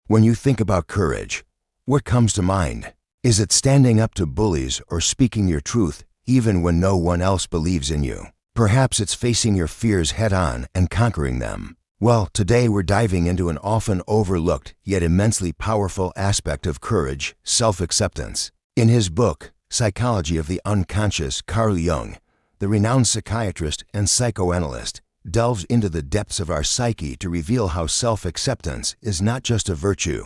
When you think about courage, what comes to mind? Is it standing up to bullies or speaking your truth even when no one else believes in you? Perhaps it's facing your fears head-on and conquering them. Well, today we're diving into an often overlooked yet immensely powerful aspect of courage, self-acceptance. In his book, Psychology of the Unconscious, Carl Jung, the renowned psychiatrist and psychoanalyst, delves into the depths of our psyche to reveal how self-acceptance is not just a virtue,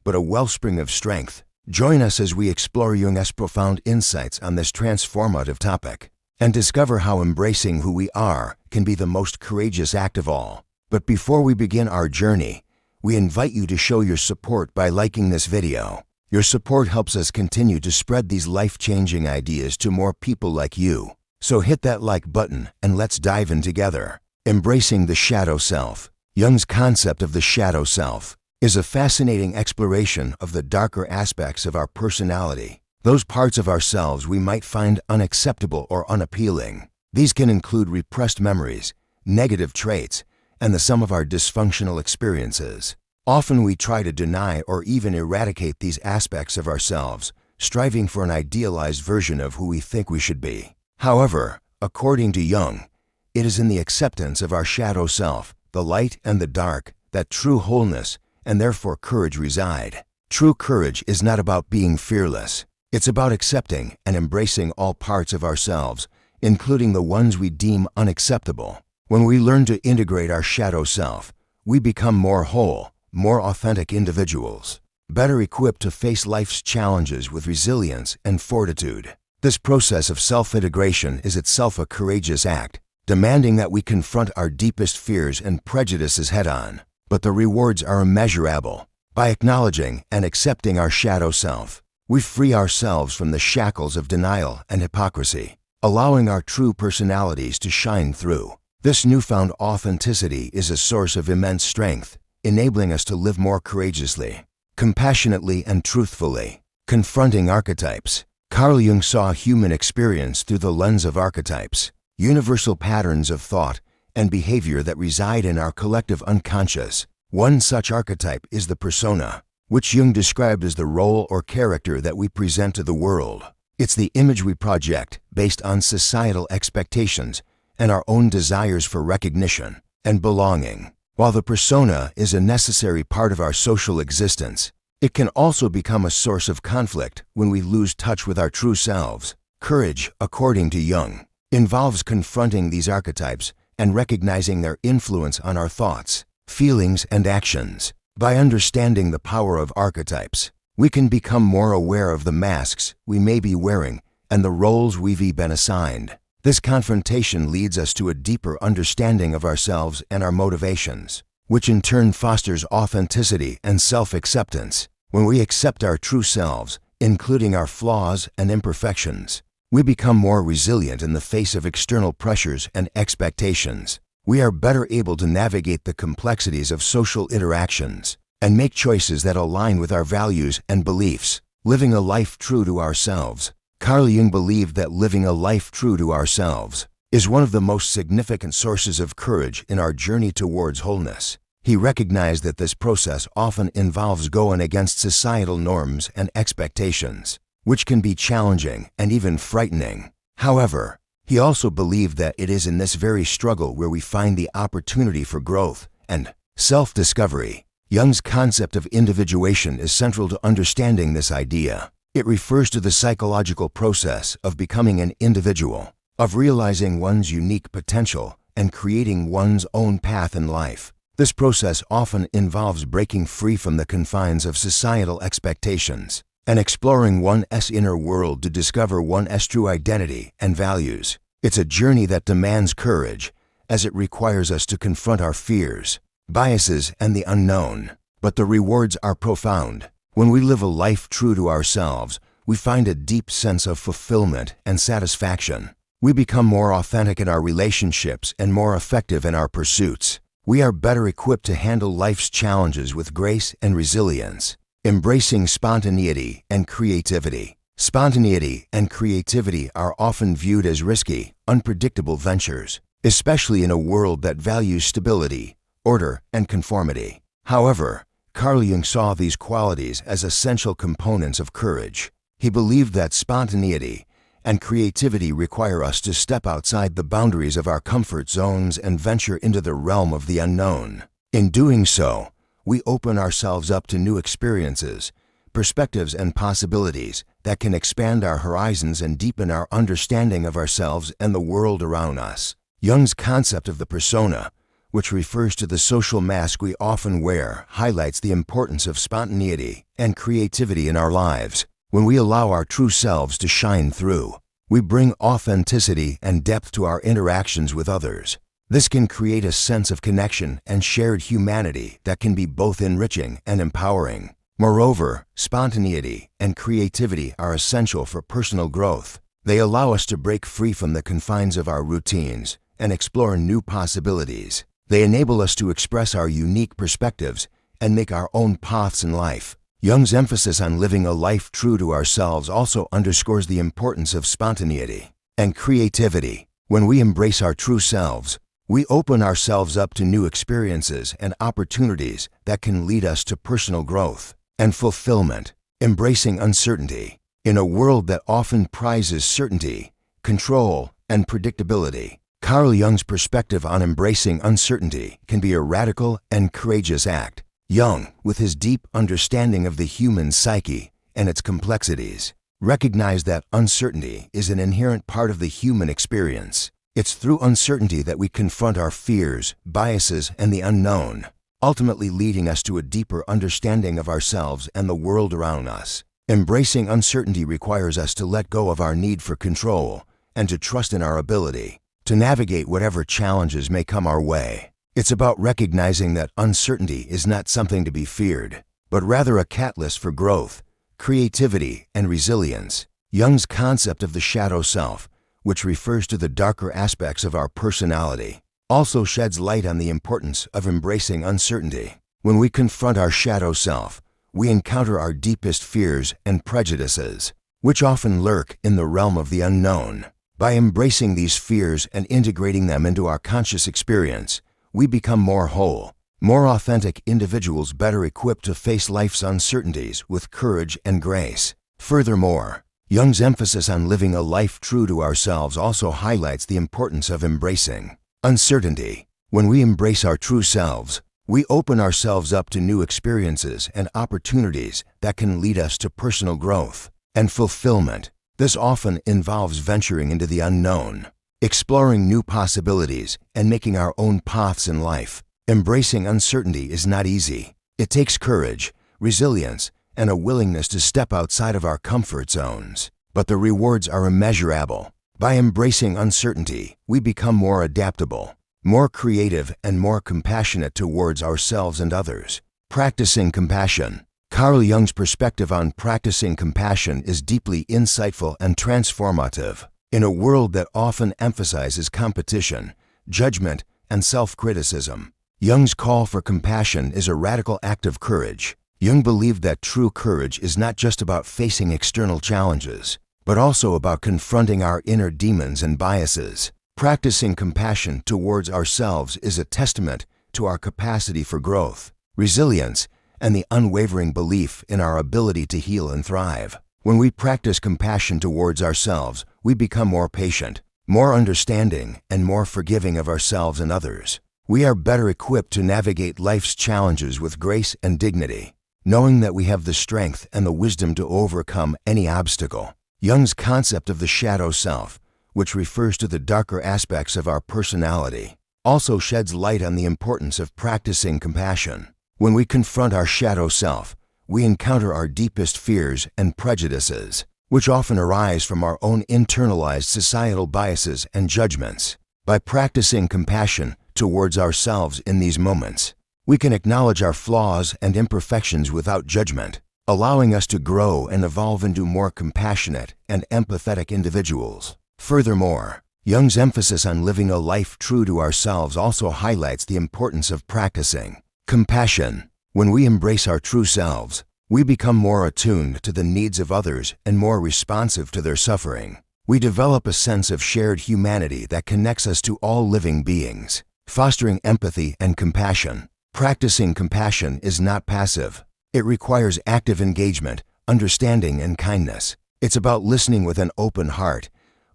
but a wellspring of strength. Join us as we explore Jung's profound insights on this transformative topic and discover how embracing who we are can be the most courageous act of all. But before we begin our journey, we invite you to show your support by liking this video. Your support helps us continue to spread these life-changing ideas to more people like you. So hit that like button and let's dive in together. Embracing the shadow self. Jung's concept of the shadow self is a fascinating exploration of the darker aspects of our personality, those parts of ourselves we might find unacceptable or unappealing. These can include repressed memories, negative traits, and the sum of our dysfunctional experiences. Often we try to deny or even eradicate these aspects of ourselves, striving for an idealized version of who we think we should be. However, according to Jung, it is in the acceptance of our shadow self, the light and the dark, that true wholeness and therefore courage reside. True courage is not about being fearless. It's about accepting and embracing all parts of ourselves, including the ones we deem unacceptable. When we learn to integrate our shadow self, we become more whole, more authentic individuals, better equipped to face life's challenges with resilience and fortitude. This process of self-integration is itself a courageous act, demanding that we confront our deepest fears and prejudices head-on. But the rewards are immeasurable. By acknowledging and accepting our shadow self, we free ourselves from the shackles of denial and hypocrisy, allowing our true personalities to shine through. This newfound authenticity is a source of immense strength, enabling us to live more courageously, compassionately, and truthfully. Confronting archetypes. Carl Jung saw human experience through the lens of archetypes, universal patterns of thought and behavior that reside in our collective unconscious. One such archetype is the persona, which Jung described as the role or character that we present to the world. It's the image we project based on societal expectations and our own desires for recognition and belonging. While the persona is a necessary part of our social existence, it can also become a source of conflict when we lose touch with our true selves. Courage, according to Jung, involves confronting these archetypes and recognizing their influence on our thoughts, feelings, and actions. By understanding the power of archetypes, we can become more aware of the masks we may be wearing and the roles we've been assigned. This confrontation leads us to a deeper understanding of ourselves and our motivations, which in turn fosters authenticity and self-acceptance. When we accept our true selves, including our flaws and imperfections, we become more resilient in the face of external pressures and expectations. We are better able to navigate the complexities of social interactions and make choices that align with our values and beliefs. Living a life true to ourselves. Carl Jung believed that living a life true to ourselves is one of the most significant sources of courage in our journey towards wholeness. He recognized that this process often involves going against societal norms and expectations, which can be challenging and even frightening. However, he also believed that it is in this very struggle where we find the opportunity for growth and self-discovery. Jung's concept of individuation is central to understanding this idea. It refers to the psychological process of becoming an individual, of realizing one's unique potential and creating one's own path in life. This process often involves breaking free from the confines of societal expectations and exploring one's inner world to discover one's true identity and values. It's a journey that demands courage, as it requires us to confront our fears, biases, and the unknown. But the rewards are profound. When we live a life true to ourselves, we find a deep sense of fulfillment and satisfaction. We become more authentic in our relationships and more effective in our pursuits. We are better equipped to handle life's challenges with grace and resilience. Embracing spontaneity and creativity. Spontaneity and creativity are often viewed as risky, unpredictable ventures, especially in a world that values stability, order, and conformity. However, Carl Jung saw these qualities as essential components of courage. He believed that spontaneity and creativity require us to step outside the boundaries of our comfort zones and venture into the realm of the unknown. In doing so, we open ourselves up to new experiences, perspectives, and possibilities that can expand our horizons and deepen our understanding of ourselves and the world around us. Jung's concept of the persona, which refers to the social mask we often wear, highlights the importance of spontaneity and creativity in our lives. When we allow our true selves to shine through, we bring authenticity and depth to our interactions with others. This can create a sense of connection and shared humanity that can be both enriching and empowering. Moreover, spontaneity and creativity are essential for personal growth. They allow us to break free from the confines of our routines and explore new possibilities. They enable us to express our unique perspectives and make our own paths in life. Jung's emphasis on living a life true to ourselves also underscores the importance of spontaneity and creativity. When we embrace our true selves, we open ourselves up to new experiences and opportunities that can lead us to personal growth and fulfillment. Embracing uncertainty. In a world that often prizes certainty, control, and predictability, Carl Jung's perspective on embracing uncertainty can be a radical and courageous act. Jung, with his deep understanding of the human psyche and its complexities, recognized that uncertainty is an inherent part of the human experience. It's through uncertainty that we confront our fears, biases, and the unknown, ultimately leading us to a deeper understanding of ourselves and the world around us. Embracing uncertainty requires us to let go of our need for control and to trust in our ability to navigate whatever challenges may come our way. It's about recognizing that uncertainty is not something to be feared, but rather a catalyst for growth, creativity, and resilience. Jung's concept of the shadow self, which refers to the darker aspects of our personality, also sheds light on the importance of embracing uncertainty. When we confront our shadow self, we encounter our deepest fears and prejudices, which often lurk in the realm of the unknown. By embracing these fears and integrating them into our conscious experience, we become more whole, more authentic individuals better equipped to face life's uncertainties with courage and grace. Furthermore, Jung's emphasis on living a life true to ourselves also highlights the importance of embracing uncertainty. When we embrace our true selves, we open ourselves up to new experiences and opportunities that can lead us to personal growth and fulfillment. This often involves venturing into the unknown, exploring new possibilities, and making our own paths in life. Embracing uncertainty is not easy. It takes courage, resilience, and a willingness to step outside of our comfort zones. But the rewards are immeasurable. By embracing uncertainty, we become more adaptable, more creative, and more compassionate towards ourselves and others. Practicing compassion. Carl Jung's perspective on practicing compassion is deeply insightful and transformative. In a world that often emphasizes competition, judgment, and self-criticism, Jung's call for compassion is a radical act of courage. Jung believed that true courage is not just about facing external challenges, but also about confronting our inner demons and biases. Practicing compassion towards ourselves is a testament to our capacity for growth, resilience, and the unwavering belief in our ability to heal and thrive. When we practice compassion towards ourselves, we become more patient, more understanding, and more forgiving of ourselves and others. We are better equipped to navigate life's challenges with grace and dignity, knowing that we have the strength and the wisdom to overcome any obstacle. Jung's concept of the shadow self, which refers to the darker aspects of our personality, also sheds light on the importance of practicing compassion. When we confront our shadow self, we encounter our deepest fears and prejudices, which often arise from our own internalized societal biases and judgments. By practicing compassion towards ourselves in these moments, we can acknowledge our flaws and imperfections without judgment, allowing us to grow and evolve into more compassionate and empathetic individuals. Furthermore, Jung's emphasis on living a life true to ourselves also highlights the importance of practicing compassion. When we embrace our true selves, we become more attuned to the needs of others and more responsive to their suffering. We develop a sense of shared humanity that connects us to all living beings, fostering empathy and compassion. Practicing compassion is not passive. It requires active engagement, understanding, and kindness. It's about listening with an open heart,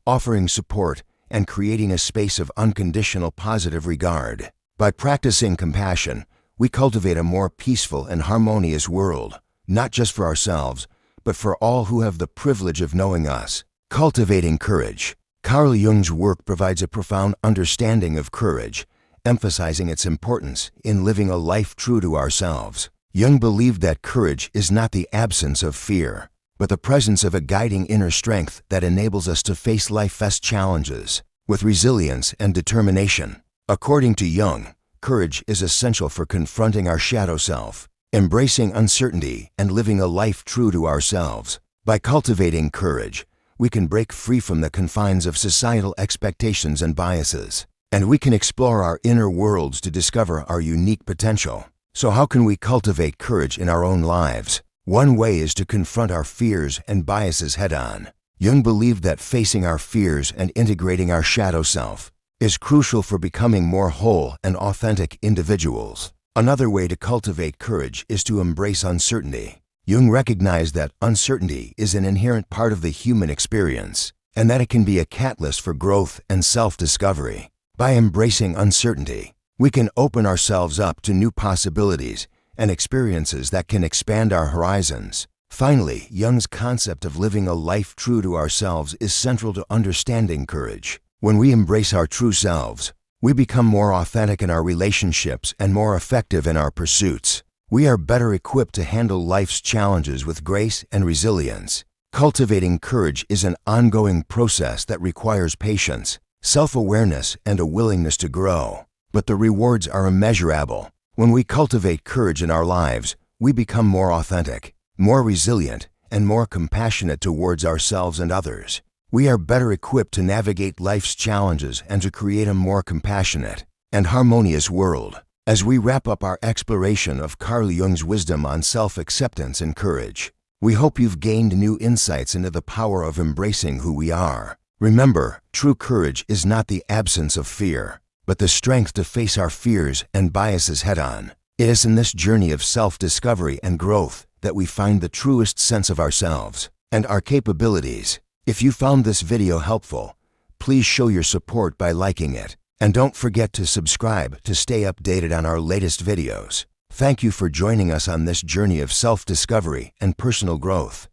offering support, and creating a space of unconditional positive regard. By practicing compassion, we cultivate a more peaceful and harmonious world, not just for ourselves, but for all who have the privilege of knowing us. Cultivating courage. Carl Jung's work provides a profound understanding of courage, emphasizing its importance in living a life true to ourselves. Jung believed that courage is not the absence of fear, but the presence of a guiding inner strength that enables us to face life's challenges with resilience and determination. According to Jung, courage is essential for confronting our shadow self, embracing uncertainty, and living a life true to ourselves. By cultivating courage, we can break free from the confines of societal expectations and biases, and we can explore our inner worlds to discover our unique potential. So how can we cultivate courage in our own lives? One way is to confront our fears and biases head-on. Jung believed that facing our fears and integrating our shadow self is crucial for becoming more whole and authentic individuals. Another way to cultivate courage is to embrace uncertainty. Jung recognized that uncertainty is an inherent part of the human experience, and that it can be a catalyst for growth and self-discovery. By embracing uncertainty, we can open ourselves up to new possibilities and experiences that can expand our horizons. Finally, Jung's concept of living a life true to ourselves is central to understanding courage. When we embrace our true selves, we become more authentic in our relationships and more effective in our pursuits. We are better equipped to handle life's challenges with grace and resilience. Cultivating courage is an ongoing process that requires patience, self-awareness, and a willingness to grow. But the rewards are immeasurable. When we cultivate courage in our lives, we become more authentic, more resilient, and more compassionate towards ourselves and others. We are better equipped to navigate life's challenges and to create a more compassionate and harmonious world. As we wrap up our exploration of Carl Jung's wisdom on self-acceptance and courage, we hope you've gained new insights into the power of embracing who we are. Remember, true courage is not the absence of fear, but the strength to face our fears and biases head-on. It is in this journey of self-discovery and growth that we find the truest sense of ourselves and our capabilities. If you found this video helpful, please show your support by liking it. And don't forget to subscribe to stay updated on our latest videos. Thank you for joining us on this journey of self-discovery and personal growth.